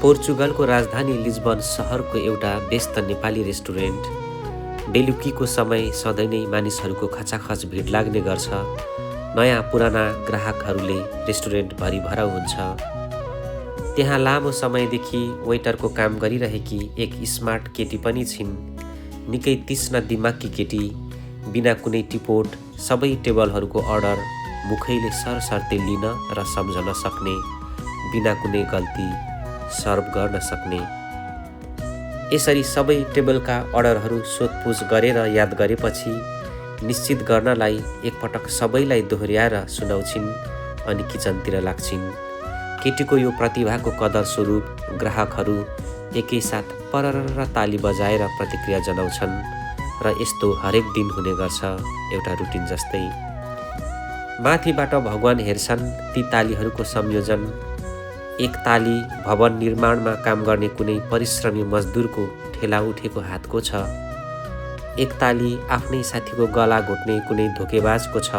पोर्चुगलको राजधानी लिस्बन सहरको एउटा व्यस्त नेपाली रेस्टुरेन्ट। बेलुकीको समय सधैँ नै मानिसहरूको खचाखच भिड लाग्ने गर्छ। नयाँ पुराना ग्राहकहरूले रेस्टुरेन्ट भरिभराउ हुन्छ। त्यहाँ लामो समयदेखि वेटरको काम गरिरहेकी एक स्मार्ट केटी पनि छिन्। निकै तीक्ष्ण दिमागकी केटी, बिना कुनै टिपोट सबै टेबलहरूको अर्डर मुखैले सरसर्ती लिन र सम्झन सक्ने, बिना कुनै गल्ती सर्भ गर्न सक्ने। यसरी सबै टेबलका अर्डरहरू सोधपुछ गरेर याद गरेपछि निश्चित गर्नलाई एकपटक सबैलाई दोहोर्याएर सुनाउँछिन् अनि किचनतिर लाग्छिन्। केटीको यो प्रतिभाको कदर स्वरूप ग्राहकहरू एकैसाथ परर ताली बजाएर प्रतिक्रिया जनाउँछन् र यस्तो हरेक दिन हुने गर्छ, एउटा रुटिन जस्तै। माथिबाट भगवान हेर्छन् ती तालीहरूको संयोजन। एक ताली भवन निर्माणमा काम गर्ने कुनै परिश्रमी मजदुरको ठेला उठेको हातको छ। एक ताली आफ्नै साथीको गला घोट्ने कुनै धोकेबाजको छ।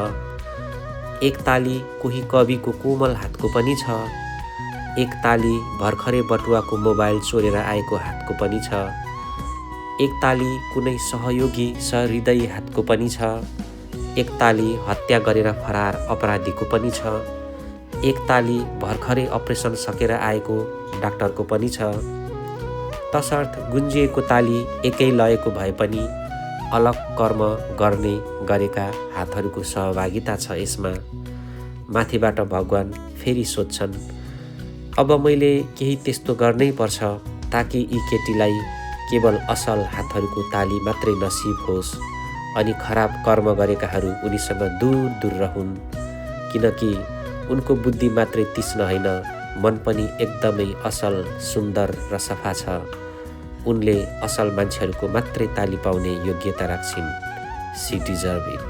एक ताली कोही कविको कोमल हातको पनि छ। एक ताली भर्खरै बटुवाको मोबाइल चोरेर आएको हातको पनि छ। एक ताली कुनै सहयोगी सहृदयी हातको पनि छ। एक ताली हत्या गरेर फरार अपराधीको पनि छ। एक ताली भर्खरै अपरेसन सकेर आएको डाक्टरको पनि छ। तसर्थ गुन्जिएको ताली एकै लयको भए पनि अलग कर्म गर्ने गरेका हातहरूको सहभागिता छ यसमा। माथिबाट भगवान फेरि सोध्छन्, अब मैले केही त्यस्तो गर्नै पर्छ ताकि यी केटीलाई केवल असल हातहरूको ताली मात्रै नसिब होस् अनि खराब कर्म गरेकाहरू उनीसँग दूर दूर रहन्। किनकि उनको बुद्धि मात्रै तीक्ष्ण होइन, मन पनि एकदमै असल, सुन्दर र सफा छ। उनले असल मान्छेहरूको मात्रै ताली पाउने योग्यता राख्छिन्। C deserve it.